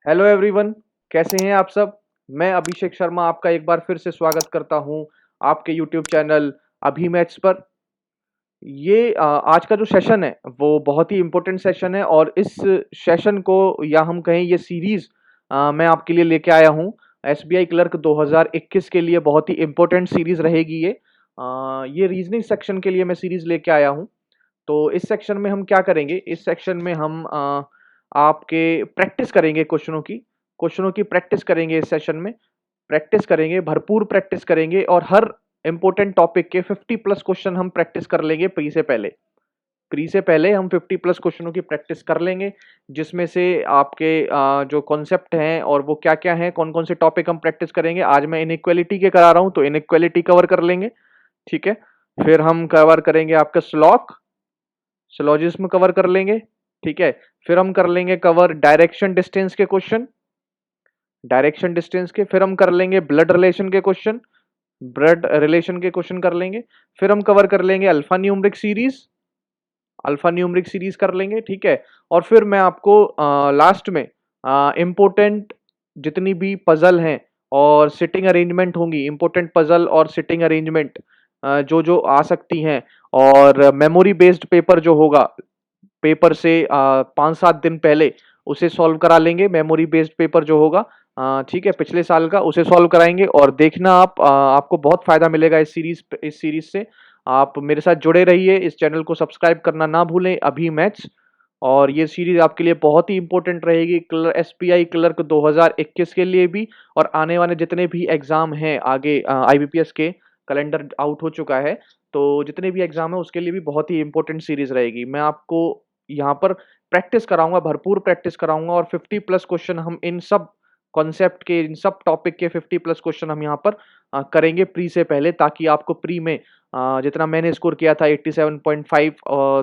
Hello everyone. कैसे हैं आप सब। मैं अभिषेक शर्मा आपका एक बार फिर से स्वागत करता हूं आपके यूट्यूब चैनल अभी मैथ्स पर। आज का जो सेशन है वो बहुत ही इम्पोर्टेंट सेशन है और इस सेशन को या हम कहें ये सीरीज मैं आपके लिए लेके आया हूं। एसबीआई क्लर्क 2021 के लिए बहुत ही इम्पोर्टेंट सीरीज रहेगी ये रीजनिंग सेक्शन के लिए मैं सीरीज लेके आया हूं। तो इस सेक्शन में हम क्या करेंगे, इस सेक्शन में हम आपके प्रैक्टिस करेंगे, क्वेश्चनों की प्रैक्टिस करेंगे। इस सेशन में प्रैक्टिस करेंगे, भरपूर प्रैक्टिस करेंगे और हर इंपॉर्टेंट टॉपिक के 50 प्लस क्वेश्चन हम प्रैक्टिस कर लेंगे प्री से पहले हम 50 प्लस क्वेश्चनों की प्रैक्टिस कर लेंगे, जिसमें से आपके जो कॉन्सेप्ट हैं और वो क्या क्या हैं, कौन कौन से टॉपिक हम प्रैक्टिस करेंगे। आज मैं इनइक्वालिटी के करा रहा हूं तो इनइक्वालिटी कवर कर लेंगे, ठीक है। फिर हम कवर करेंगे आपका सिलॉजिज्म कवर कर लेंगे, ठीक है। फिर हम कर लेंगे कवर डायरेक्शन डिस्टेंस के, फिर हम कर लेंगे ब्लड रिलेशन के क्वेश्चन कर लेंगे। फिर हम कवर कर लेंगे अल्फा न्यूमरिक सीरीज कर लेंगे, ठीक है। और फिर मैं आपको लास्ट में इम्पोर्टेंट जितनी भी पजल हैं और सिटिंग अरेंजमेंट होंगी, इंपॉर्टेंट पजल और सिटिंग अरेंजमेंट जो जो आ सकती हैं, और मेमोरी बेस्ड पेपर जो होगा, पेपर से 5-7 दिन पहले उसे सॉल्व करा लेंगे। मेमोरी बेस्ड पेपर जो होगा, ठीक है, पिछले साल का, उसे सॉल्व कराएंगे। और देखना आप, आपको बहुत फायदा मिलेगा इस सीरीज से। आप मेरे साथ जुड़े रहिए, इस चैनल को सब्सक्राइब करना ना भूलें, अभी मैथ्स। और ये सीरीज आपके लिए बहुत ही इंपॉर्टेंट रहेगी, एसपीआई क्लर्क 2021 के लिए भी, और आने वाले जितने भी एग्जाम हैं आगे, आईबीपीएस के कैलेंडर आउट हो चुका है, तो जितने भी एग्जाम है उसके लिए भी बहुत ही इंपॉर्टेंट सीरीज रहेगी। मैं आपको यहाँ पर प्रैक्टिस कराऊंगा, भरपूर प्रैक्टिस कराऊंगा, और 50 प्लस क्वेश्चन हम इन सब कॉन्सेप्ट के, इन सब टॉपिक के 50 प्लस क्वेश्चन हम यहाँ पर करेंगे प्री से पहले, ताकि आपको प्री में जितना मैंने स्कोर किया था 87.5,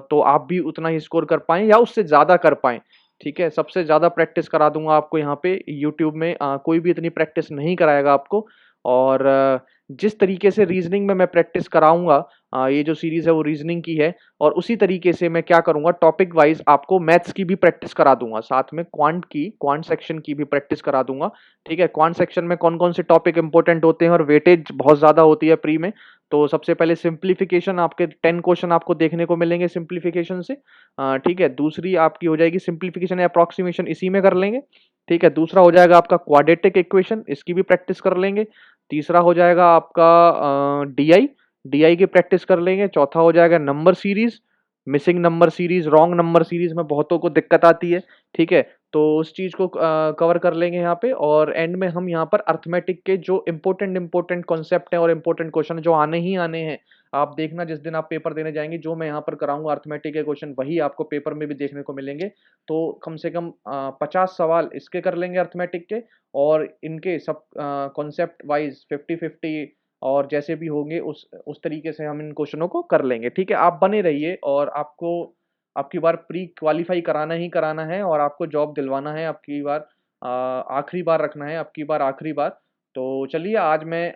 तो आप भी उतना ही स्कोर कर पाएं या उससे ज़्यादा कर पाएं, ठीक है। सबसे ज़्यादा प्रैक्टिस करा दूंगा आपको यहाँ पे यूट्यूब में, कोई भी इतनी प्रैक्टिस नहीं कराएगा आपको। और जिस तरीके से रीजनिंग में मैं प्रैक्टिस कराऊंगा, ये जो सीरीज है वो रीजनिंग की है, और उसी तरीके से मैं क्या करूंगा, टॉपिक वाइज आपको मैथ्स की भी प्रैक्टिस करा दूंगा, साथ में क्वांट सेक्शन की भी प्रैक्टिस करा दूंगा, ठीक है। क्वांट सेक्शन में कौन कौन से टॉपिक इंपॉर्टेंट होते हैं और वेटेज बहुत ज्यादा होती है प्री में। तो सबसे पहले सिंप्लीफिकेशन, आपके 10 क्वेश्चन आपको देखने को मिलेंगे सिंप्लीफिकेशन से, ठीक है। दूसरी आपकी हो जाएगी सिंप्लीफिकेशन या अप्रॉक्सीमेशन, इसी में कर लेंगे, ठीक है। दूसरा हो जाएगा आपका क्वाड्रेटिक इक्वेशन, इसकी भी प्रैक्टिस कर लेंगे। तीसरा हो जाएगा आपका डीआई, डीआई की प्रैक्टिस कर लेंगे। चौथा हो जाएगा number series, missing number series, wrong number series में बहुतों को दिक्कत आती है, ठीक है। तो उस चीज को कवर कर लेंगे यहाँ पे। और एंड में हम यहाँ पर अर्थमेटिक के जो इंपॉर्टेंट इंपॉर्टेंट कॉन्सेप्ट हैं और इंपॉर्टेंट क्वेश्चन जो आने ही आने हैं, आप देखना जिस दिन आप पेपर देने जाएंगे, जो मैं यहाँ पर कराऊंगा अर्थमेटिक के क्वेश्चन, वही आपको पेपर में भी देखने को मिलेंगे। तो कम से कम 50 सवाल इसके कर लेंगे अर्थमेटिक के, और इनके सब कॉन्सेप्ट वाइज 50-50 और जैसे भी होंगे उस तरीके से हम इन क्वेश्चनों को कर लेंगे, ठीक है। आप बने रहिए, और आपको आपकी बार प्री क्वालिफाई कराना ही कराना है, और आपको जॉब दिलवाना है, आपकी बार आखिरी बार रखना है, आपकी बार आखिरी बार। तो चलिए, आज मैं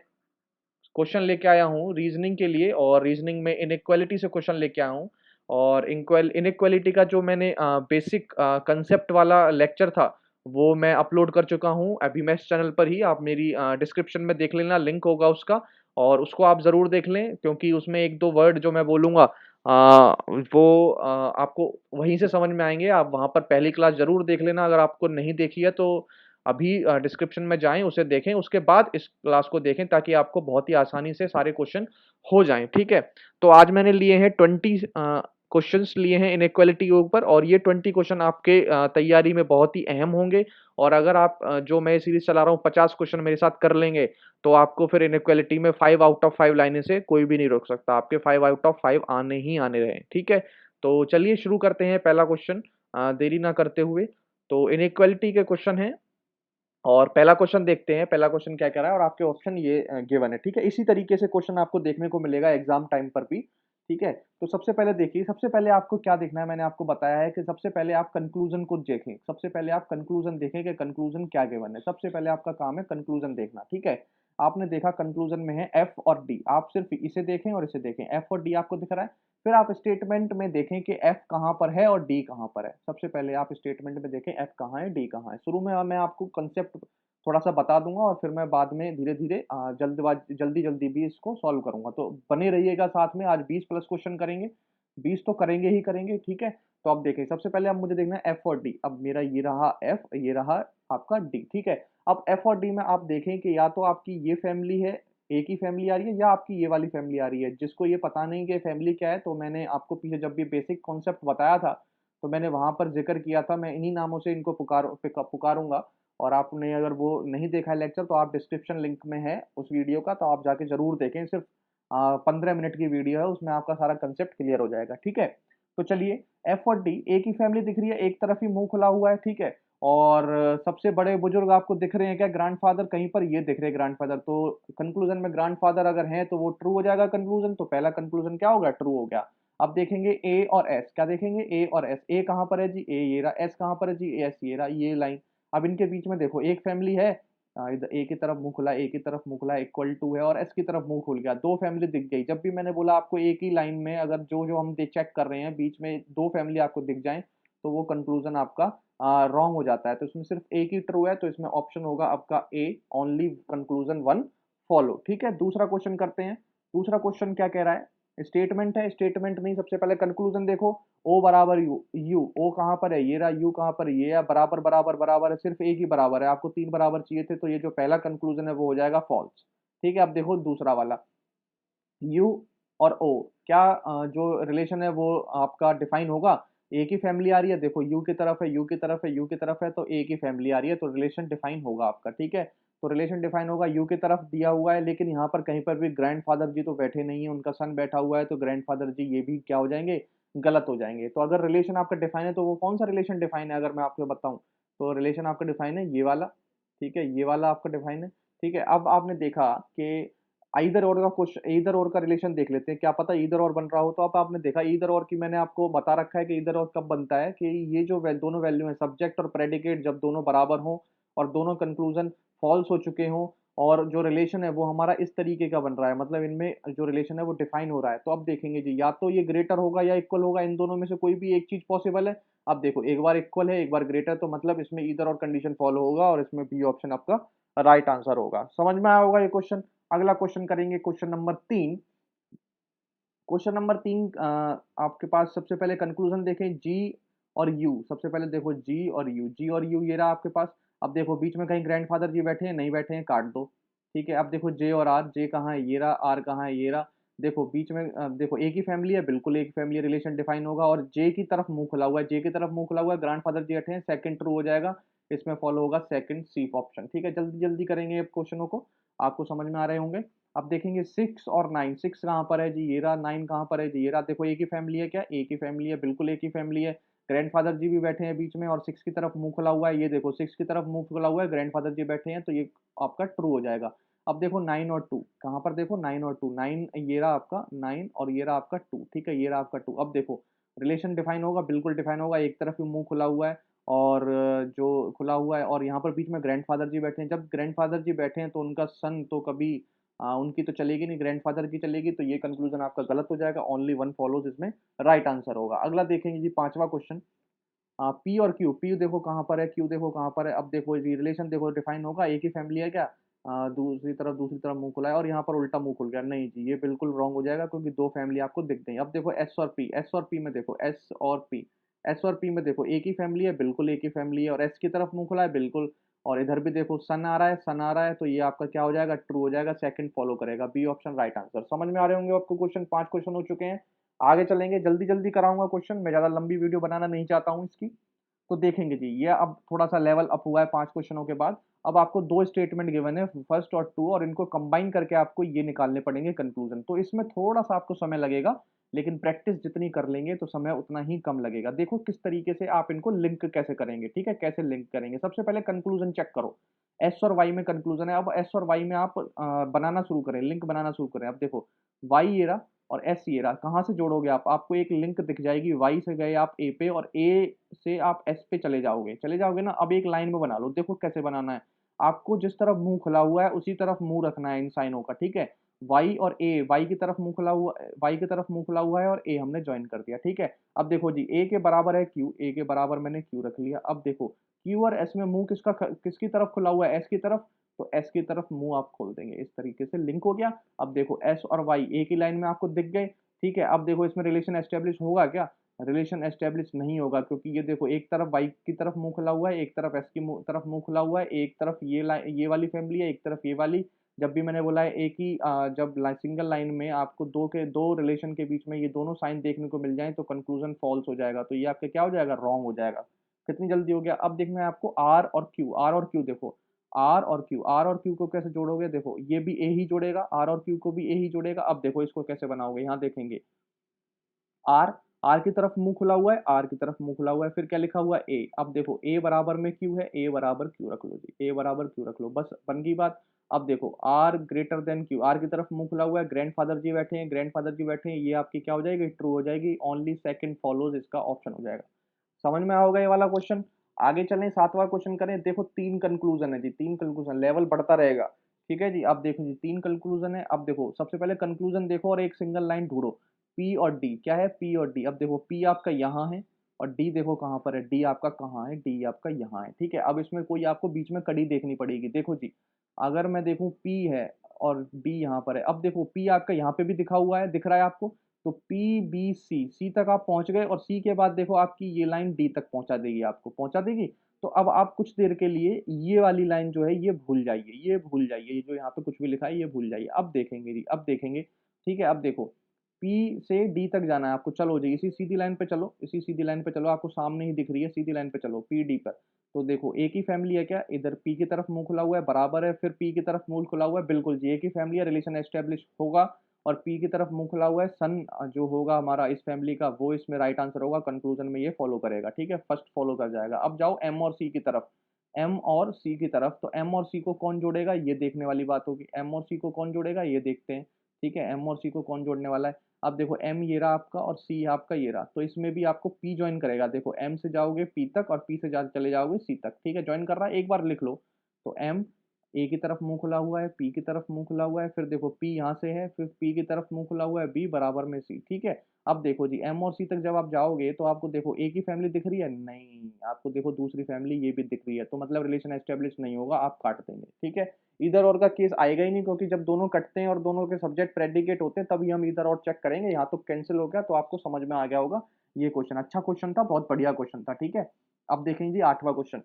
क्वेश्चन लेके आया हूँ रीजनिंग के लिए, और रीजनिंग में इनइक्वालिटी से क्वेश्चन लेके आया हूँ। और इनइक्वालिटी का जो मैंने बेसिक कंसेप्ट वाला लेक्चर था, वो मैं अपलोड कर चुका हूँ अभी मैथ्स चैनल पर ही। आप मेरी डिस्क्रिप्शन में देख लेना, लिंक होगा उसका, और उसको आप ज़रूर देख लें, क्योंकि उसमें एक दो वर्ड जो मैं बोलूँगा वो आपको वहीं से समझ में आएंगे। आप वहाँ पर पहली क्लास ज़रूर देख लेना, अगर आपको नहीं देखी है तो अभी डिस्क्रिप्शन में जाएं, उसे देखें, उसके बाद इस क्लास को देखें, ताकि आपको बहुत ही आसानी से सारे क्वेश्चन हो जाएं, ठीक है। तो आज मैंने लिए हैं 20 क्वेश्चंस लिए हैं इनइक्वालिटी के ऊपर, और ये 20 क्वेश्चन आपके तैयारी में बहुत ही अहम होंगे। और अगर आप जो मैं सीरीज चला रहा हूँ 50 क्वेश्चन मेरे साथ कर लेंगे, तो आपको फिर इनइक्वालिटी में 5 आउट ऑफ 5 लाने से कोई भी नहीं रोक सकता, आपके 5 आउट ऑफ 5 आने ही आने रहे, ठीक है। तो चलिए शुरू करते हैं पहला क्वेश्चन, देरी ना करते हुए। तो इनइक्वालिटी के क्वेश्चन है, और पहला क्वेश्चन देखते हैं, पहला क्वेश्चन क्या कह रहा है, और आपके ऑप्शन ये गिवन है, ठीक है। इसी तरीके से क्वेश्चन आपको देखने को मिलेगा एग्जाम टाइम पर भी, ठीक है। तो सबसे पहले देखिए, सबसे पहले आपको क्या देखना है, मैंने आपको बताया है कि सबसे पहले आप कंक्लूजन को देखें, सबसे पहले आप कंक्लूजन देखें कि कंक्लूजन क्या गिवन है। सबसे पहले आपका काम है कंक्लूजन देखना, ठीक है। आपने देखा कंक्लूजन में है एफ और डी, आप सिर्फ इसे देखें और इसे देखें, एफ और डी आपको दिख रहा है। फिर आप स्टेटमेंट में देखें कि एफ कहाँ पर है और डी कहाँ पर है। सबसे पहले आप स्टेटमेंट में देखें एफ कहाँ है, डी कहाँ है। शुरू में मैं आपको कंसेप्ट थोड़ा सा बता दूंगा और फिर मैं बाद में धीरे धीरे जल्दी जल्दी भी इसको सॉल्व करूंगा। तो बने रहिएगा साथ में। आज 20 प्लस क्वेश्चन करेंगे, 20 तो करेंगे ही करेंगे, ठीक है। तो अब देखें, सबसे पहले अब मुझे देखना है एफ और डी। अब मेरा ये रहा एफ, ये रहा आपका डी, ठीक है। अब एफ और डी में आप देखें कि या तो आपकी ये फैमिली है, एक ही फैमिली आ रही है, या आपकी ये वाली फैमिली आ रही है। जिसको ये पता नहीं कि फैमिली क्या है, तो मैंने आपको पीछे जब भी बेसिक कॉन्सेप्ट बताया था तो मैंने वहां पर जिक्र किया था। मैं इन्हीं नामों से इनको पुकारूंगा। और आपने अगर वो नहीं देखा है लेक्चर, तो आप डिस्क्रिप्शन लिंक में है उस वीडियो का, तो आप जाके जरूर देखें। सिर्फ 15 मिनट की वीडियो है, उसमें आपका सारा कंसेप्ट क्लियर हो जाएगा, ठीक है। तो चलिए, एफ और डी एक ही फैमिली दिख रही है, एक तरफ ही मुंह खुला हुआ है, ठीक है। और सबसे बड़े बुजुर्ग आपको दिख रहे हैं क्या? ग्रैंडफादर कहीं पर ये दिख रहे हैं ग्रैंडफादर। तो कंक्लूजन में ग्रैंडफादर अगर हैं तो वो ट्रू हो जाएगा कंक्लूजन। तो पहला कंक्लूजन क्या होगा? ट्रू हो गया। अब देखेंगे ए और एस, क्या देखेंगे? ए और एस। ए कहां पर है जी? ए ये रहा। एस कहां पर है जी? एस ये रहा, ये लाइन। अब इनके बीच में देखो एक फैमिली है, इधर ए की तरफ मुंह खुला, ए की तरफ मुंह खुला, इक्वल टू है, और एस की तरफ मुंह खुल गया। दो फैमिली दिख गई। जब भी मैंने बोला आपको एक ही लाइन में अगर जो जो हम चेक कर रहे हैं बीच में दो फैमिली आपको दिख जाए, तो वो कंक्लूजन आपका रॉन्ग हो जाता है। तो इसमें सिर्फ एक ही ट्रू है, तो इसमें ऑप्शन होगा आपका ए, ओनली कंक्लूजन वन फॉलो, ठीक है। दूसरा क्वेश्चन करते हैं। दूसरा क्वेश्चन क्या कह रहा है? स्टेटमेंट है, स्टेटमेंट नहीं, सबसे पहले कंक्लूजन देखो। ओ बराबर यू, यू ओ कहां पर है? ये रहा। यू कहां पर है? ये है। बराबर बराबर बराबर है, सिर्फ एक ही बराबर है, आपको तीन बराबर चाहिए थे, तो ये जो पहला कंक्लूजन है वो हो जाएगा फॉल्स, ठीक है। अब देखो दूसरा वाला, यू और ओ, क्या जो रिलेशन है वो आपका डिफाइन होगा? एक ही फैमिली आ रही है, देखो यू की तरफ है, यू की तरफ है, यू की तरफ है, तो एक ही फैमिली आ रही है, तो रिलेशन डिफाइन होगा आपका, ठीक है। तो रिलेशन डिफाइन होगा, यू की तरफ दिया हुआ है, लेकिन यहाँ पर कहीं पर भी ग्रैंडफादर जी तो बैठे नहीं है, उनका सन बैठा हुआ है, तो ग्रैंडफादर जी ये भी क्या हो जाएंगे? गलत हो जाएंगे। तो अगर रिलेशन आपका डिफाइन है तो वो कौन सा रिलेशन डिफाइन है? अगर मैं आपको बताऊं तो रिलेशन आपका डिफाइन है ये वाला, ठीक है, ये वाला आपका डिफाइन है, ठीक है। अब आपने देखा कि ईदर और का क्वेश्चन, ईदर और का रिलेशन देख लेते हैं, क्या पता ईदर और बन रहा हो। तो अब आपने देखा ईदर और की मैंने आपको बता रखा है कि ईदर और कब बनता है कि ये जो दोनों वैल्यू है, सब्जेक्ट और प्रेडिकेट, जब दोनों बराबर हों और दोनों कंक्लूजन फॉल्स हो चुके हों, और जो रिलेशन है वो हमारा इस तरीके का बन रहा है, मतलब इनमें जो रिलेशन है वो डिफाइन हो रहा है। तो अब देखेंगे जी, या तो ये ग्रेटर होगा या इक्वल होगा, इन दोनों में से कोई भी एक चीज पॉसिबल है। अब देखो, एक बार इक्वल है, एक बार ग्रेटर, तो मतलब इसमें ईदर और कंडीशन फॉलो होगा, और इसमें बी ऑप्शन आपका राइट आंसर होगा। समझ में आया होगा ये क्वेश्चन। अगला क्वेश्चन करेंगे, क्वेश्चन नंबर 3। क्वेश्चन नंबर 3 आपके पास सबसे पहले कंक्लूजन देखें, जी और यू। सबसे पहले देखो जी और यू, जी और यू ये रहा आपके पास। अब देखो बीच में कहीं ग्रैंडफादर जी बैठे हैं? नहीं बैठे हैं, काट दो, ठीक है। अब देखो जे और आर, जे कहाँ है? ये रहा। आर कहाँ है? ये रहा। देखो बीच में देखो एक ही फैमिली है, बिल्कुल एक फैमिली, रिलेशन डिफाइन होगा, और जे की तरफ मुंह खुला हुआ है, जे की तरफ मुंह खुला हुआ है, ग्रैंडफादर जी बैठे हैं, सेकंड ट्रू हो जाएगा। इसमें फॉलो होगा सेकंड सी ऑप्शन, ठीक है। जल्दी जल्दी करेंगे अब क्वेश्चनों को, आपको समझ में आ रहे होंगे। अब देखेंगे 6 और 9। 6 कहाँ पर है जी? ये रहा। 9 कहाँ पर है जी? ये रहा। देखो एक ही फैमिली है क्या? एक ही फैमिली है, बिल्कुल एक ही फैमिली है। ग्रैंडफादर जी भी बैठे हैं बीच में, और 6 की तरफ मुंह खुला हुआ है। ये देखो 6 की तरफ मुंह खुला हुआ है, ग्रैंडफादर जी बैठे हैं, तो ये आपका ट्रू हो जाएगा। अब देखो 9 और 2 कहाँ पर? देखो 9 और 2, 9 ये रहा आपका 9, और ये रहा आपका 2, ठीक है, ये रहा आपका 2। अब देखो रिलेशन डिफाइन होगा, बिल्कुल डिफाइन होगा, एक तरफ ही मुंह खुला हुआ है, और जो खुला हुआ है, और यहाँ पर बीच में ग्रैंडफादर जी बैठे हैं। जब ग्रैंडफादर जी बैठे हैं तो उनका सन तो कभी उनकी तो चलेगी नहीं, ग्रैंडफादर की चलेगी, तो ये कंक्लूजन आपका गलत हो जाएगा। ओनली वन फॉलोज इसमें राइट आंसर होगा। अगला देखेंगे जी, पांचवा क्वेश्चन। पी और क्यू, पी देखो कहाँ पर है, क्यू देखो कहाँ पर है। अब देखो ये रिलेशन देखो डिफाइन होगा, एक ही फैमिली है क्या? दूसरी तरफ मुंह खुला है, और यहाँ पर उल्टा मुंह खुल गया, नहीं जी, ये बिल्कुल रॉन्ग हो जाएगा, क्योंकि दो फैमिली आपको दिख गई। अब देखो एस और पी, एस और पी में देखो, एस और पी, एस और पी में देखो एक ही फैमिली है, बिल्कुल एक ही फैमिली है, और एस की तरफ मुंह खुला है, बिल्कुल। और इधर भी देखो सन आ रहा है, सन आ रहा है, तो ये आपका क्या हो जाएगा? ट्रू हो जाएगा, सेकंड फॉलो करेगा, बी ऑप्शन राइट आंसर। समझ में आ रहे होंगे आपको क्वेश्चन, 5 क्वेश्चन हो चुके हैं। आगे चलेंगे, जल्दी जल्दी कराऊंगा क्वेश्चन, मैं ज्यादा लंबी वीडियो बनाना नहीं चाहता हूँ इसकी। तो देखेंगे जी, ये अब थोड़ा सा लेवल अप हुआ है 5 क्वेश्चनों के बाद। अब आपको दो स्टेटमेंट गिवन है, फर्स्ट और टू, और इनको कंबाइन करके आपको ये निकालने पड़ेंगे कंक्लूजन। तो इसमें थोड़ा सा आपको समय लगेगा, लेकिन प्रैक्टिस जितनी कर लेंगे तो समय उतना ही कम लगेगा। देखो किस तरीके से आप इनको लिंक कैसे करेंगे, ठीक है, कैसे लिंक करेंगे। सबसे पहले कंक्लूजन चेक करो। एस और वाई में कंक्लूजन है, अब एस और वाई में आप बनाना शुरू करें, लिंक बनाना शुरू करें। अब देखो वाई ये रहा और एस ये रहा, कहाँ से जोड़ोगे आप? आपको एक लिंक दिख जाएगी, वाई से गए आप ए पे, और ए से आप एस पे चले जाओगे ना। अब एक लाइन में बना लो, देखो कैसे बनाना है। आपको जिस तरफ मुंह खुला हुआ है उसी तरफ मुंह रखना है इन साइनों का, ठीक है। वाई और ए, वाई की तरफ मुंह खुला हुआ, वाई की तरफ मुंह खुला हुआ है और ए हमने ज्वाइन कर दिया, ठीक है। अब देखो जी, ए के बराबर है क्यू, ए के बराबर मैंने क्यू रख लिया। अब देखो क्यू और एस में मुंह किसकी तरफ खुला हुआ है, एस की तरफ, तो एस की तरफ मुंह आप खोल देंगे, इस तरीके से लिंक हो गया। अब देखो एस और वाई एक ही लाइन में आपको दिख गए, ठीक है। अब देखो इसमें रिलेशन एस्टेब्लिश होगा क्या, रिलेशन एस्टेब्लिश नहीं होगा, क्योंकि ये देखो एक तरफ वाई की तरफ मुंह खुला हुआ है, एक तरफ एस की तरफ मुंह खुला हुआ है, एक तरफ ये वाली फैमिली है, एक तरफ ये वाली। जब भी मैंने बोला है एक ही जब सिंगल लाइन में आपको दो रिलेशन के बीच में ये दोनों साइन देखने को मिल जाए तो कंक्लूजन फॉल्स हो जाएगा, तो ये आपके क्या हो जाएगा, रॉन्ग हो जाएगा। कितनी जल्दी हो गया। अब देखना है आपको आर और क्यू, आर और क्यू देखो, आर और क्यू, आर और क्यू को कैसे जोड़ोगे, देखो ये भी ए ही जोड़ेगा, आर और क्यू को भी ए ही जोड़ेगा। अब देखो इसको कैसे बनाओगे, यहाँ देखेंगे आर, आर की तरफ मुंह खुला हुआ है, आर की तरफ मुंह खुला हुआ है, फिर क्या लिखा हुआ है ए। अब देखो ए बराबर में क्यू है, ए बराबर क्यू रख लो जी, ए बराबर क्यू रख लो, बस बन गई बात। अब देखो R greater than Q, R की तरफ मुंह खुला हुआ है, ग्रैंडफादर जी बैठे हैं, ग्रैंडफादर जी बैठे हैं, ये आपकी क्या हो जाएगी, ट्रू हो जाएगी, ओनली सेकंड फॉलोज इसका ऑप्शन हो जाएगा। समझ में आओगे ये वाला क्वेश्चन। आगे चलें, सातवां क्वेश्चन करें। देखो तीन कंक्लूजन है जी, तीन कंक्लूजन, लेवल बढ़ता रहेगा, ठीक है जी। अब देखो जी तीन कंक्लूजन है। अब देखो सबसे पहले कंक्लूजन देखो और एक सिंगल लाइन ढूंढो, पी और डी, क्या है पी और डी। अब देखो पी आपका यहाँ है और डी देखो कहाँ पर है, डी आपका कहाँ है, डी आपका यहाँ है, ठीक है। अब इसमें कोई आपको बीच में कड़ी देखनी पड़ेगी। देखो जी अगर मैं देखूं पी है और डी यहाँ पर है, अब देखो पी आपका यहाँ पे भी दिखा हुआ है, दिख रहा है आपको, तो पी बी सी, सी तक आप पहुंच गए और सी के बाद देखो आपकी ये लाइन डी तक पहुंचा देगी, आपको पहुंचा देगी। तो अब आप कुछ देर के लिए ये वाली लाइन जो है ये भूल जाइए, ये भूल जाइए, ये जो यहाँ पे कुछ भी लिखा है ये भूल जाइए। अब देखेंगे जी, अब देखेंगे, ठीक है। अब देखो पी से डी तक जाना है आपको, चलो जी इसी सीधी लाइन पे चलो, इसी सीधी लाइन पे चलो, आपको सामने ही दिख रही है, सीधी लाइन पे चलो पी डी पर। तो देखो एक ही फैमिली है क्या, इधर पी की तरफ मुंह खुला हुआ है, बराबर है, फिर पी की तरफ मुंह खुला हुआ है, बिल्कुल जी एक ही फैमिली है, रिलेशन एस्टेब्लिश होगा। और पी की तरफ मुंह खुला हुआ है, सन जो होगा हमारा इस फैमिली का वो इसमें राइट आंसर होगा, कंक्लूजन में ये फॉलो करेगा, ठीक है, फर्स्ट फॉलो कर जाएगा। अब जाओ एम और सी की तरफ, एम और सी की तरफ, तो एम और सी को कौन जोड़ेगा ये देखने वाली बात होगी, एम और सी को कौन जोड़ेगा ये देखते हैं, ठीक है। एम और सी को कौन जोड़ने वाला है, अब देखो एम ये रहा आपका और सी आपका ये रहा, तो इसमें भी आपको पी ज्वाइन करेगा। देखो एम से जाओगे पी तक और पी से चले जाओगे सी तक, ठीक है, ज्वाइन कर रहा है, एक बार लिख लो। तो एम ए की तरफ मुंह खुला हुआ है, पी की तरफ मुंह खुला हुआ है, फिर देखो पी यहाँ से है, फिर पी की तरफ मुंह खुला हुआ है, बी बराबर में सी, ठीक है। अब देखो जी एम और सी तक जब आप जाओगे तो आपको देखो एक ही फैमिली दिख रही है, नहीं आपको देखो दूसरी फैमिली ये भी दिख रही है, तो मतलब रिलेशन एस्टेब्लिश नहीं होगा, आप काट देंगे, ठीक है। इधर और का केस आएगा ही नहीं, क्योंकि जब दोनों कटते हैं और दोनों के सब्जेक्ट प्रेडिकेट होते हैं तभी हम इधर और चेक करेंगे, यहाँ तो कैंसिल हो गया, तो आपको समझ में आ गया होगा। ये क्वेश्चन अच्छा क्वेश्चन था, बहुत बढ़िया क्वेश्चन था, ठीक है। अब देखेंगे जी आठवां क्वेश्चन,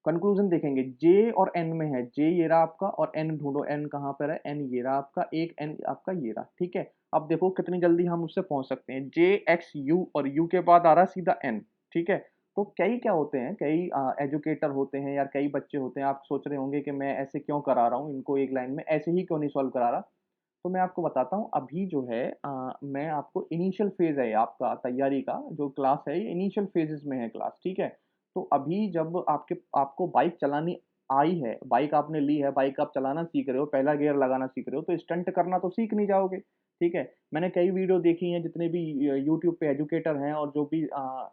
कंक्लूजन देखेंगे, जे और एन में है, जे ये रहा आपका और एन ढूंढो, एन कहाँ पर है, एन ये रहा आपका, एक एन आपका ये रहा, ठीक है। अब देखो कितनी जल्दी हम उससे पहुंच सकते हैं, जे एक्स यू और यू के बाद आ रहा सीधा एन, ठीक है। तो कई क्या होते हैं, कई एजुकेटर होते हैं यार, कई बच्चे होते हैं, आप सोच रहे होंगे कि मैं ऐसे क्यों करा रहा हूँ इनको एक लाइन में, ऐसे ही क्यों नहीं सॉल्व करा रहा। तो मैं आपको बताता हूँ, अभी जो है मैं आपको इनिशियल फेज है आपका तैयारी का, जो क्लास है ये इनिशियल फेजेस में है क्लास, ठीक है। तो अभी जब आपको बाइक चलानी आई है, बाइक आपने ली है, बाइक आप चलाना सीख रहे हो, पहला गियर लगाना सीख रहे हो, तो स्टंट करना तो सीख नहीं जाओगे, ठीक है। मैंने कई वीडियो देखी हैं, जितने भी यूट्यूब पे एजुकेटर हैं और जो भी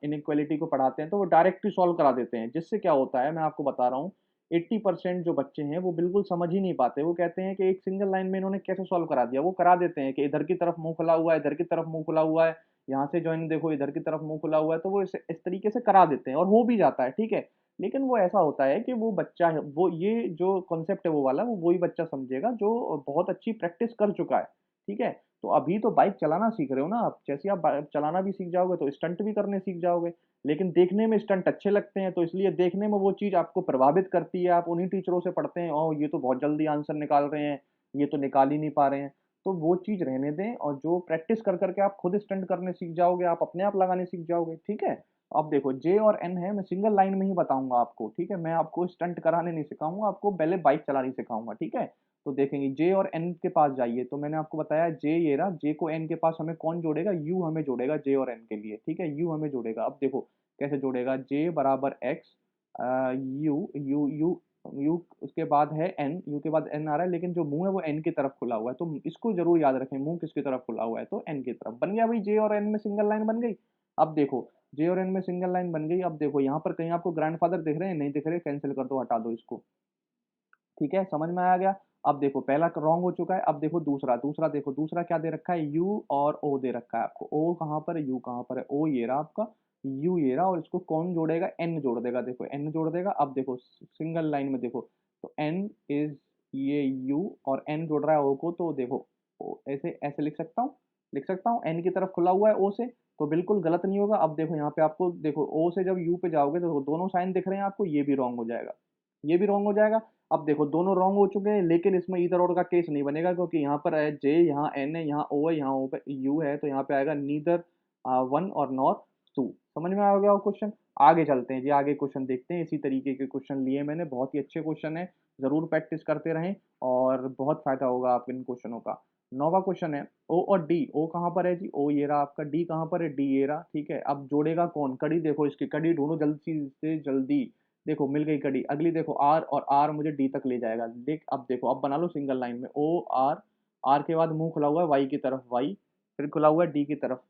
इनइक्वालिटी को पढ़ाते हैं, तो वो डायरेक्ट ही सॉल्व करा देते हैं, जिससे क्या होता है मैं आपको बता रहा हूँ, 80% जो बच्चे हैं वो बिल्कुल समझ ही नहीं पाते, वो कहते हैं कि एक सिंगल लाइन में इन्होंने कैसे सॉल्व करा दिया, वो करा देते हैं कि इधर की तरफ मुंह खुला हुआ है, इधर की तरफ मुंह खुला हुआ है, यहाँ से ज्वाइन देखो इधर की तरफ मुंह खुला हुआ है, तो वो इस तरीके से करा देते हैं और हो भी जाता है, ठीक है। लेकिन वो ऐसा होता है कि वो बच्चा है, वो ये जो कॉन्सेप्ट है वो वाला, वो वही बच्चा समझेगा जो बहुत अच्छी प्रैक्टिस कर चुका है, ठीक है। तो अभी तो बाइक चलाना सीख रहे हो ना आप, जैसे आप चलाना भी सीख जाओगे तो स्टंट भी करने सीख जाओगे, लेकिन देखने में स्टंट अच्छे लगते हैं, तो इसलिए देखने में वो चीज़ आपको प्रभावित करती है, आप उन्हीं टीचरों से पढ़ते हैं, ओह ये तो बहुत जल्दी आंसर निकाल रहे हैं, ये तो निकाल ही नहीं पा रहे हैं। तो वो चीज़ रहने दें और जो प्रैक्टिस कर करके आप खुद स्टंट करने सीख जाओगे, आप अपने आप लगाने सीख जाओगे, ठीक है। अब देखो जे और एन है, मैं सिंगल लाइन में ही बताऊंगा आपको, ठीक है, मैं आपको स्टंट कराने नहीं सिखाऊंगा, आपको पहले बाइक चलानी सिखाऊंगा, ठीक है। तो देखेंगे जे और एन के पास जाइए, तो मैंने आपको बताया जे ये रहा, जे को एन के पास हमें कौन जोड़ेगा, यू हमें जोड़ेगा जे और एन के लिए, ठीक है, यू हमें जोड़ेगा। अब देखो कैसे जोड़ेगा, जे बराबर x, you you you you उसके बाद है एन, यू के बाद एन आ रहा है, लेकिन जो मुंह है वो एन की तरफ खुला हुआ है, तो इसको जरूर याद रखें, मुंह किसकी तरफ खुला हुआ है, तो एन की तरफ। बन गया भाई, जे और एन में सिंगल लाइन बन गई। अब देखो जे और एन में सिंगल लाइन बन गई। अब देखो यहाँ पर कहीं आपको ग्रैंडफादर दिख रहे हैं, नहीं दिख रहे, कैंसिल कर दो, हटा दो इसको, ठीक है, समझ में आ गया। अब देखो पहला रॉन्ग हो चुका है, अब देखो दूसरा, दूसरा देखो, दूसरा क्या दे रखा है, यू और ओ दे रखा है आपको। ओ कहाँ पर है, यू कहाँ पर है, ओ ये रहा आपका, यू ये रहा, और इसको कौन जोड़ेगा, एन जोड़ देगा, देखो एन जोड़ देगा। अब देखो सिंगल लाइन में देखो, तो एन इज ये यू और एन जोड़ रहा है ओ को, तो देखो ऐसे ऐसे लिख सकता हूँ, लिख सकता हूँ एन की तरफ खुला हुआ है ओ से, तो बिल्कुल गलत नहीं होगा। अब देखो यहाँ पे आपको देखो ओ से जब यू पे जाओगे तो दोनों साइन दिख रहे हैं आपको, ये भी रॉन्ग हो जाएगा, ये भी रॉन्ग हो जाएगा। अब देखो दोनों रॉन्ग हो चुके हैं, लेकिन इसमें इधर और का केस नहीं बनेगा, क्योंकि यहाँ पर है जे, यहाँ एन है, यहाँ ओ है, यहाँ ओ पे यू है, तो यहाँ पे आएगा नीदर वन और नॉर टू। समझ में आ गया क्वेश्चन। आगे चलते हैं जी, आगे क्वेश्चन देखते हैं। इसी तरीके के क्वेश्चन लिए मैंने, बहुत ही अच्छे क्वेश्चन है, जरूर प्रैक्टिस करते रहें और बहुत फायदा होगा आपको इन क्वेश्चनों का। नौवा क्वेश्चन है, ओ और डी। ओ कहाँ पर है जी, ओ ये रहा आपका, डी कहाँ पर है, डी ये रहा, ठीक है। अब जोड़ेगा कौन, कड़ी देखो इसकी, कड़ी ढूंढो जल्दी से जल्दी। देखो मिल गई कड़ी, अगली देखो आर, और आर मुझे डी तक ले जाएगा। देख अब देखो, अब बना लो सिंगल लाइन में, ओ आर, आर के बाद मुंह खुला हुआ है वाई की तरफ, वाई फिर खुला हुआ है डी की तरफ,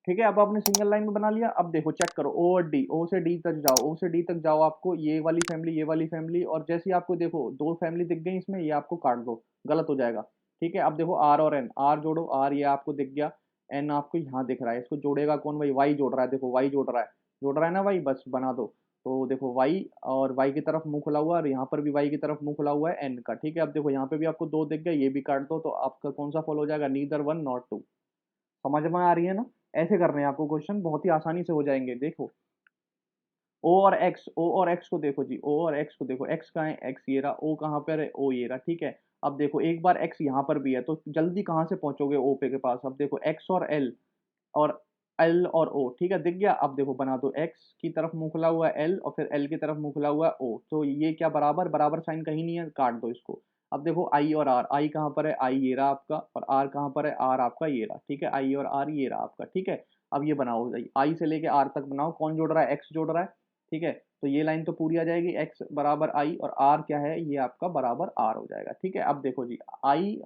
ठीक है। अब आपने सिंगल लाइन में बना लिया। अब देखो चेक करो, ओ और डी, ओ से डी तक जाओ, ओ से डी तक जाओ, आपको ये वाली फैमिली, ये वाली फैमिली, और जैसे ही आपको देखो दो फैमिली दिख गई इसमें, ये आपको काट दो, गलत हो जाएगा, ठीक है। अब देखो आर और एन, आर जोड़ो, आर ये आपको दिख गया, एन आपको यहाँ दिख रहा है, इसको जोड़ेगा कौन भाई, वाई जोड़ रहा है, देखो वाई जोड़ रहा है ना वाई, बस बना दो। तो देखो वाई, और वाई की तरफ मुंह खुला हुआ है, और यहाँ पर भी वाई की तरफ मुंह खुला हुआ है एन का, ठीक है। अब देखो यहाँ पे भी आपको दो दिख गए, ये भी काट दो, तो आपका कौन सा फॉलो हो जाएगा, नीदर वन नॉट टू। समझ में आ रही है ना। ऐसे करने हैं आपको क्वेश्चन, बहुत ही आसानी से हो जाएंगे। देखो ओ और एक्स, ओ और एक्स को देखो जी, ओ और एक्स को देखो, एक्स कहाँ है, एक्स ये रहा, ओ कहाँ पर है, ओ ये रहा, ठीक है। अब देखो एक बार एक्स यहाँ पर भी है, तो जल्दी कहाँ से पहुंचोगे ओ पे के पास। अब देखो एक्स और एल और ओ, ठीक है, दिख गया। अब देखो बना दो, एक्स की तरफ मुंह खुला हुआ है एल, और फिर एल की तरफ मुंह खुला हुआ है ओ, तो ये क्या बराबर, बराबर साइन कहीं नहीं है, काट दो इसको। अब देखो आई और आर, आई कहाँ पर है, आई ये रहा आपका, और आर कहाँ पर है, आर आपका ये रहा, ठीक है। आई और आर ये रहा आपका, ठीक है। अब ये बनाओ, आई से लेके आर तक बनाओ, कौन जोड़ रहा है, एक्स जोड़ रहा है, ठीक है। तो ये लाइन तो पूरी आ जाएगी, एक्स बराबर आई, और आर क्या है, ये आपका बराबर आर हो जाएगा, ठीक है। अब देखो जी, आई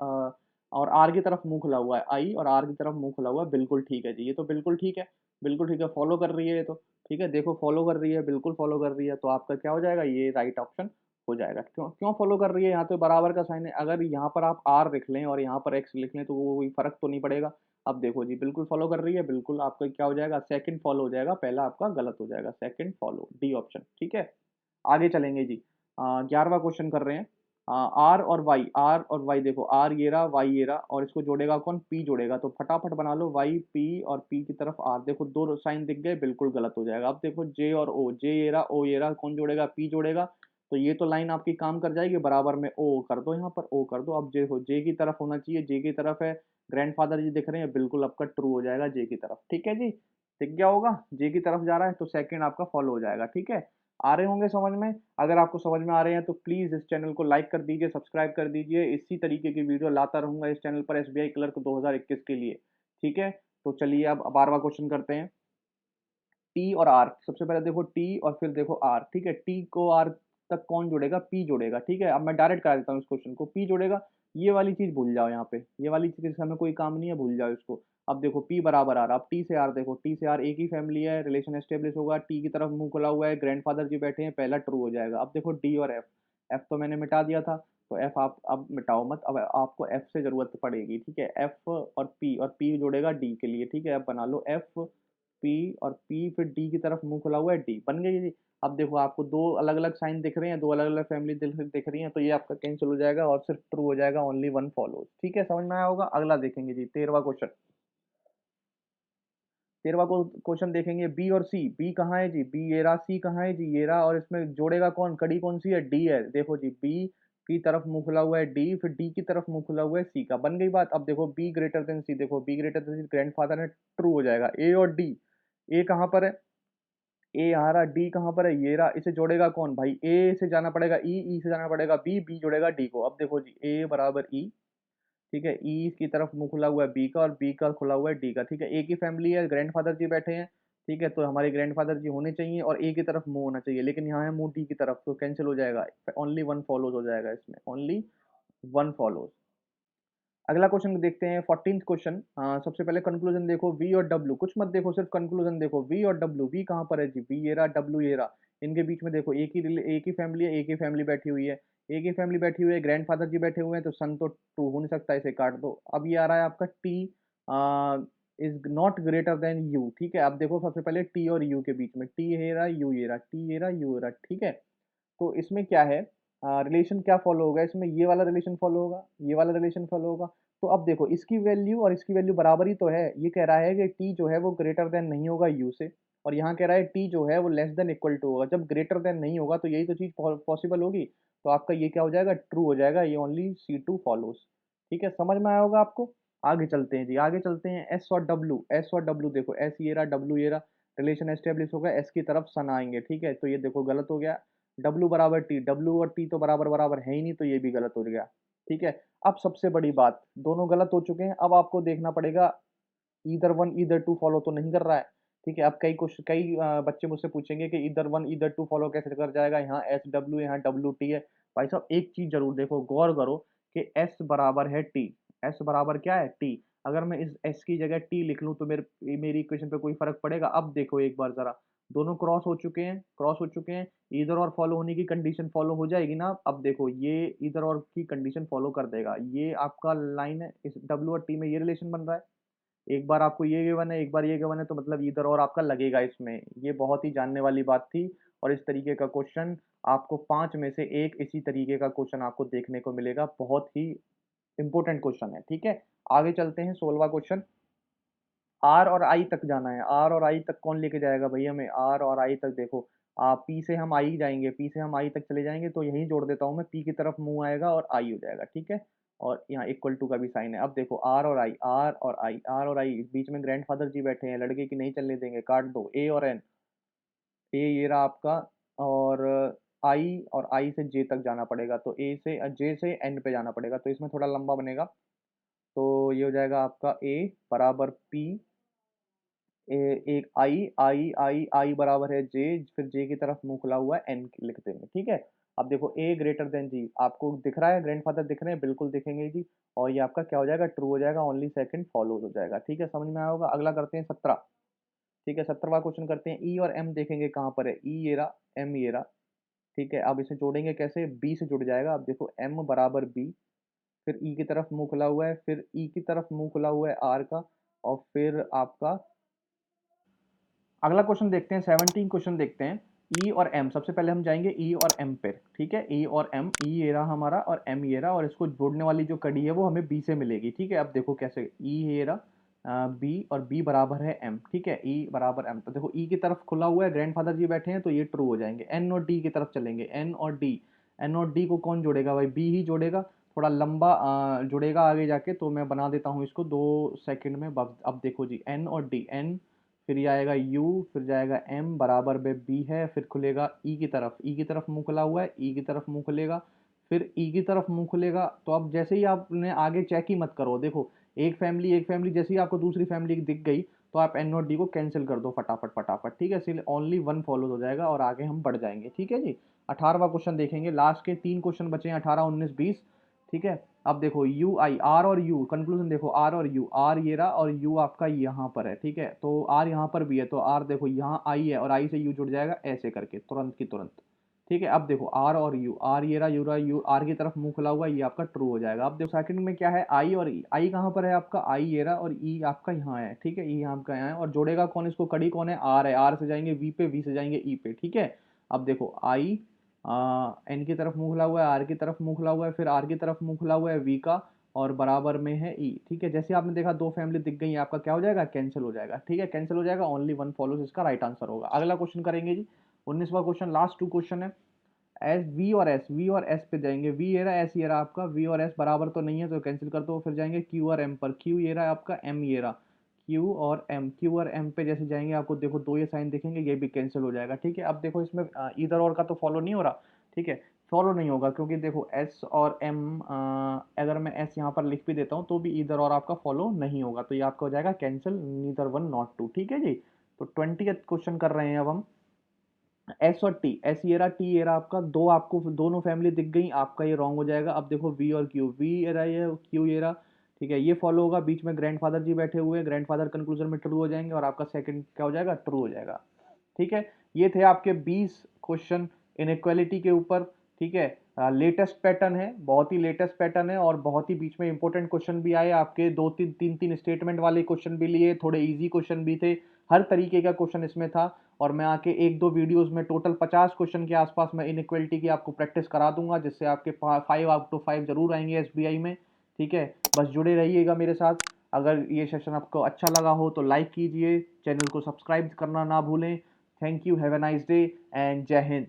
और आर की तरफ मुंह खुला हुआ है, आई और आर की तरफ मुंह खुला हुआ है, बिल्कुल ठीक है जी, ये तो बिल्कुल ठीक है, बिल्कुल ठीक है, फॉलो कर रही है ये तो, ठीक है। देखो फॉलो कर रही है, बिल्कुल फॉलो कर रही है, तो आपका क्या हो जाएगा, ये राइट ऑप्शन हो जाएगा। क्यों क्यों फॉलो कर रही है, यहाँ तो बराबर का साइन है, अगर यहाँ पर आप आर लिख लें और यहाँ पर एक्स लिख लें तो वो कोई फर्क तो नहीं पड़ेगा। अब देखो जी, बिल्कुल फॉलो कर रही है, बिल्कुल आपका क्या हो जाएगा, सेकंड फॉलो हो जाएगा, पहला आपका गलत हो जाएगा, सेकंड फॉलो, डी ऑप्शन, ठीक है। आगे चलेंगे जी, 11वां क्वेश्चन कर रहे हैं। आर और वाई, आर और वाई देखो, आर ये रहा, वाई ये रहा, और इसको जोड़ेगा कौन, पी जोड़ेगा, तो फटाफट बना लो, वाई पी, और पी की तरफ आर, देखो दो साइन दिख गए, बिल्कुल गलत हो जाएगा। अब देखो जे और ओ, जे ये रहा, ओ ये रहा, कौन जोड़ेगा, पी जोड़ेगा, तो ये तो लाइन आपकी काम कर जाएगी, बराबर में ओ कर दो, यहाँ पर ओ कर दो। अब जे हो, जे की तरफ होना चाहिए, जे की तरफ है, ग्रैंडफादर जी दिख रहे हैं, बिल्कुल आपका ट्रू हो जाएगा जे की तरफ, ठीक है जी। दिख गया होगा, जे की तरफ जा रहा है, तो सेकंड आपका फॉलो हो जाएगा, ठीक है। आ रहे होंगे समझ में। अगर आपको समझ में आ रहे हैं तो प्लीज़ इस चैनल को लाइक कर दीजिए, सब्सक्राइब कर दीजिए, इसी तरीके की वीडियो लाता रहूंगा इस चैनल पर एसबीआई क्लर्क 2021 के लिए, ठीक है। तो चलिए अब 12वां क्वेश्चन करते हैं। टी और आर, सबसे पहले देखो टी और फिर देखो आर, ठीक है। टी को आर तक कौन जोड़ेगा, पी जोड़ेगा, ठीक है। अब मैं डायरेक्ट करा देता हूँ इस क्वेश्चन को, पी जोड़ेगा, ये वाली चीज भूल जाओ, यहाँ पे ये वाली चीज हमें कोई काम नहीं है, भूल जाओ इसको। अब देखो पी बराबर आर, अब टी से आर देखो, टी से आर एक ही फैमिली है, रिलेशन एस्टेब्लिश होगा, टी की तरफ मुंह खुला हुआ है, ग्रैंडफादर जी बैठे हैं, पहला ट्रू हो जाएगा। अब देखो डी और एफ, एफ तो मैंने मिटा दिया था, तो एफ आप अब मिटाओ मत, अब आपको एफ से जरूरत पड़ेगी, ठीक है। एफ और पी जोड़ेगा डी के लिए, ठीक है। अब बना लो एफ पी, और पी फिर डी की तरफ मुंह खुला हुआ है, डी बन गई जी। अब देखो आपको दो अलग अलग साइन दिख रहे हैं, दो अलग अलग फैमिली दिख रही हैं, तो ये आपका कैंसिल हो जाएगा और सिर्फ ट्रू हो जाएगा, ओनली वन फॉलोज, ठीक है। समझ में आया होगा। अगला देखेंगे जी, 13वां क्वेश्चन। 13वां क्वेश्चन देखेंगे, बी और सी, बी कहाँ है जी, बी ये रहा, सी कहाँ है जी, ये रहा, और इसमें जोड़ेगा कौन, कड़ी कौन सी है, डी है, देखो जी, बी की तरफ मुंह खुला हुआ है डी, फिर डी की तरफ मुंह खुला हुआ है सी का, बन गई बात। अब देखो बी ग्रेटर देन सी, देखो B greater than C, grandfather है, ट्रू हो जाएगा। ए और डी, ए कहाँ पर है, ए यहाँ रहा, डी कहाँ पर है, ये रहा, इसे जोड़ेगा कौन भाई, ए से जाना पड़ेगा ई, ई से जाना पड़ेगा बी, बी जोड़ेगा डी को। अब देखो जी, ए बराबर ई, ठीक है, ई की तरफ मुंह खुला हुआ है बी का, और बी का खुला हुआ है डी का, ठीक है। ए की फैमिली है, ग्रैंडफादर जी बैठे हैं, ठीक है, तो हमारे ग्रैंडफादर जी होने चाहिए, और ए की तरफ मुंह होना चाहिए, लेकिन यहाँ है मुंह डी की तरफ, तो कैंसिल हो जाएगा, ओनली वन फॉलोज हो जाएगा इसमें, ओनली वन फॉलोज। अगला क्वेश्चन देखते हैं, 14th क्वेश्चन। सबसे पहले कंक्लूजन देखो, वी और डब्ल्यू, कुछ मत देखो, सिर्फ कंक्लूजन देखो, वी और डब्ल्यू, वी कहाँ पर है जी, वी ये रहा, डब्ल्यू ये रहा, इनके बीच में देखो एक ही फैमिली है, एक ही फैमिली बैठी हुई है, ए की फैमिली बैठी हुई है, ग्रैंडफादर जी बैठे हुए हैं, तो सन तो ट्रू हो नहीं सकता, इसे काट दो। अब ये आ रहा है आपका T is not greater than you, ठीक है। अब देखो सबसे पहले टी और यू के बीच में, टी ये रहा, यू ये रहा, टी ये रहा, यू ये रहा, ठीक है। तो इसमें क्या है, रिलेशन क्या फॉलो होगा इसमें, ये वाला रिलेशन फॉलो होगा, ये वाला रिलेशन फॉलो होगा। तो अब देखो इसकी वैल्यू और इसकी वैल्यू बराबर ही तो है। ये कह रहा है कि टी जो है वो ग्रेटर देन नहीं होगा यू से, और यहाँ कह रहा है टी जो है वो लेस देन इक्वल टू होगा। जब ग्रेटर देन नहीं होगा तो यही तो चीज़ पॉसिबल होगी। तो आपका ये क्या हो जाएगा, ट्रू हो जाएगा। ये ओनली सी टू फॉलोज। ठीक है, समझ में आया होगा आपको। आगे चलते हैं जी, आगे चलते हैं। एस और डब्ल्यू, एस और डब्ल्यू देखो, एस ये रहा, डब्ल्यू ये रहा, रिलेशन एस्टेब्लिश हो गया, एस की तरफ सन आएंगे, ठीक है। तो ये देखो गलत हो गया, डब्ल्यू बराबर टी, डब्ल्यू और टी तो बराबर बराबर है ही नहीं, तो ये भी गलत हो गया, ठीक है। अब सबसे बड़ी बात, दोनों गलत हो चुके हैं, अब आपको देखना पड़ेगा either one either two follow तो नहीं कर रहा है, ठीक है। अब कई बच्चे मुझसे पूछेंगे कि either one either two follow कैसे कर जाएगा, यहाँ एस डब्ल्यू यहाँ डब्ल्यू टी है। भाई साहब एक चीज जरूर देखो, गौर करो कि एस बराबर है टी, एस बराबर क्या है, टी। अगर मैं इस एस की जगह टी लिख लूं तो मेरी इक्वेशन पे कोई फर्क पड़ेगा। अब देखो एक बार जरा, दोनों क्रॉस हो चुके हैं, क्रॉस हो चुके हैं, इधर और फॉलो होने की कंडीशन फॉलो हो जाएगी ना। अब देखो ये इधर और की कंडीशन फॉलो कर देगा, ये आपका लाइन है, इस डब्ल्यू और टी में ये रिलेशन बन रहा है। एक बार आपको ये गिवन है, एक बार ये गिवन है, तो मतलब इधर और आपका लगेगा इसमें। ये बहुत ही जानने वाली बात थी, और इस तरीके का क्वेश्चन आपको 5 में से एक इसी तरीके का क्वेश्चन आपको देखने को मिलेगा। बहुत ही इंपॉर्टेंट क्वेश्चन है, ठीक है। आगे चलते हैं, 16वां क्वेश्चन। आर और आई तक जाना है, आर और आई तक कौन लेके जाएगा भैया हमें, आर और आई तक देखो। पी से हम आई जाएंगे, पी से हम आई तक चले जाएंगे, तो यहीं जोड़ देता हूँ मैं, पी की तरफ मुंह आएगा और आई हो जाएगा, ठीक है। और यहाँ इक्वल टू का भी साइन है। अब देखो आर और आई, आर और आई, आर और आई, बीच में ग्रैंडफादर जी बैठे हैं, लड़के की नहीं चलने देंगे, काट दो। ए और एन, ए ये रहा आपका, और आई से जे तक जाना पड़ेगा, तो ए से जे से एन पे जाना पड़ेगा, तो इसमें थोड़ा लंबा बनेगा। तो ये हो जाएगा आपका ए बराबर पी, एक आई, आई बराबर है जे, फिर जे की तरफ मुंह खुला हुआ है, एन लिख देंगे, ठीक है। अब देखो ए ग्रेटर देन जी, आपको दिख रहा है ग्रैंडफादर दिख रहे हैं, बिल्कुल दिखेंगे जी। और ये आपका क्या हो जाएगा, ट्रू हो जाएगा, ओनली सेकंड फॉलो हो जाएगा, ठीक है। समझ में आया होगा। अगला करते हैं 17, ठीक है। 17वां क्वेश्चन करते हैं। ई और एम देखेंगे कहाँ पर है, ई ये रहा, एम ये रहा, ठीक है। अब इसे जोड़ेंगे कैसे, बी से जुड़ जाएगा। अब देखो एम बराबर बी, फिर ई की तरफ मुंह खुला हुआ है, फिर ई की तरफ मुंह खुला हुआ है आर का, और फिर आपका अगला क्वेश्चन देखते हैं, 17 क्वेश्चन देखते हैं। ई और एम, सबसे पहले हम जाएंगे ई और एम पे, ठीक है। ई और एम, ई ये रहा हमारा और एम ये रहा, और इसको जोड़ने वाली जो कड़ी है वो हमें बी से मिलेगी, ठीक है। अब देखो कैसे, ई ये रहा बी, और बी बराबर है एम, ठीक है। ई बराबर एम, तो देखो ई की तरफ खुला हुआ है, ग्रैंडफादर जी बैठे हैं, तो ये ट्रू हो जाएंगे। एन और डी की तरफ चलेंगे, एन और डी, एन और डी को कौन जोड़ेगा भाई, बी ही जोड़ेगा। थोड़ा लंबा जुड़ेगा आगे जाके, तो मैं बना देता हूँ इसको 2 सेकंड में। अब देखो जी, एन और डी, एन फिर ये आएगा u, फिर जाएगा m बराबर में b है, फिर खुलेगा e की तरफ, e की तरफ मुंह खुला हुआ है, e की तरफ मुंह खुलेगा, फिर e की तरफ मुंह खुलेगा। तो अब जैसे ही आपने आगे चेक ही मत करो, देखो एक फैमिली जैसे ही आपको दूसरी फैमिली दिख गई, तो आप n और d को कैंसिल कर दो फटाफट फटाफट, ठीक है। इसलिए ओनली वन फॉलो हो जाएगा, और आगे हम बढ़ जाएंगे, ठीक है जी। 18वां क्वेश्चन देखेंगे, लास्ट के 3 क्वेश्चन बचे हैं, 18 19 20, ठीक है। अब देखो यू आई, आर और यू, कंक्लूजन देखो, आर और यू, आर ये रहा और यू आपका यहाँ पर है, ठीक है। तो आर यहाँ पर भी है, तो आर देखो यहाँ आई है, और आई से यू जुड़ जाएगा ऐसे करके, तुरंत की तुरंत, ठीक है। अब देखो आर और यू, आर ये रहा, यू आर की तरफ मुंह खुला हुआ है, ये आपका ट्रू हो जाएगा। अब देखो सेकंड में क्या है, आई और ई, आई कहाँ पर है आपका, आई ये रहा, और ई आपका यहाँ है, ठीक है। ई यहाँ आपका यहाँ है, और जोड़ेगा कौन इसको, कड़ी कौन है, आर है, आर से जाएंगे वी पे, वी से जाएंगे ई पे, ठीक है। अब देखो आई एन की तरफ मुंह खुला हुआ है, आर की तरफ मुंह खुला हुआ है, फिर आर की तरफ मुंह खुला हुआ है वी का, और बराबर में है ई, ठीक है। जैसे आपने देखा दो फैमिली दिख गई, आपका क्या हो जाएगा, कैंसिल हो जाएगा, ठीक है, कैंसिल हो जाएगा, ओनली वन फॉलोज इसका राइट आंसर होगा। अगला क्वेश्चन करेंगे जी, 19वां क्वेश्चन, लास्ट 2 क्वेश्चन है। एस, वी और एस पे जाएंगे, वी ये रहा, एस ये रहा आपका, वी और एस बराबर तो नहीं है, तो कैंसिल कर दो। फिर जाएंगे क्यू और एम पर, क्यू ये रहा आपका, एम ये रहा, क्यू और एम पे जैसे जाएंगे, आपको देखो दो ये साइन दिखेंगे, ये भी कैंसिल हो जाएगा, ठीक है। अब देखो इसमें इधर और का तो फॉलो नहीं हो रहा, ठीक है, फॉलो नहीं होगा, क्योंकि देखो एस और एम, अगर मैं एस यहाँ पर लिख भी देता हूँ तो भी इधर और आपका फॉलो नहीं होगा, तो ये आपका हो जाएगा cancel, neither one not two, ठीक है जी। तो 20th क्वेश्चन कर रहे हैं अब हम। एस और टी, एस ये रहा, टी ये रहा आपका, दो आपको दोनों फैमिली दिख गई, आपका ये रॉन्ग हो जाएगा। अब देखो वी और क्यू, वी ये रहा, ये क्यू ये रहा, ठीक है, ये फॉलो होगा, बीच में ग्रैंडफादर जी बैठे हुए हैं, ग्रैंडफादर कंक्लूजन में ट्रू हो जाएंगे, और आपका सेकंड क्या हो जाएगा, ट्रू हो जाएगा, ठीक है। ये थे आपके 20 क्वेश्चन इनइक्वालिटी के ऊपर, ठीक है। लेटेस्ट पैटर्न है, बहुत ही लेटेस्ट पैटर्न है और बहुत ही बीच में इंपॉर्टेंट क्वेश्चन भी आए आपके, दो तीन तीन तीन स्टेटमेंट वाले क्वेश्चन भी लिए, थोड़े इजी क्वेश्चन भी थे, हर तरीके का क्वेश्चन इसमें था। और मैं आके एक दो वीडियोस में टोटल 50 क्वेश्चन के आसपास मैं इनइक्वलिटी की आपको प्रैक्टिस करा दूंगा, जिससे आपके 5 आउट ऑफ 5 जरूर आएंगे एसबीआई में। ठीक है, बस जुड़े रहिएगा मेरे साथ। अगर ये सेशन आपको अच्छा लगा हो तो लाइक कीजिए, चैनल को सब्सक्राइब करना ना भूलें। Thank you, have a nice day and जय हिंद।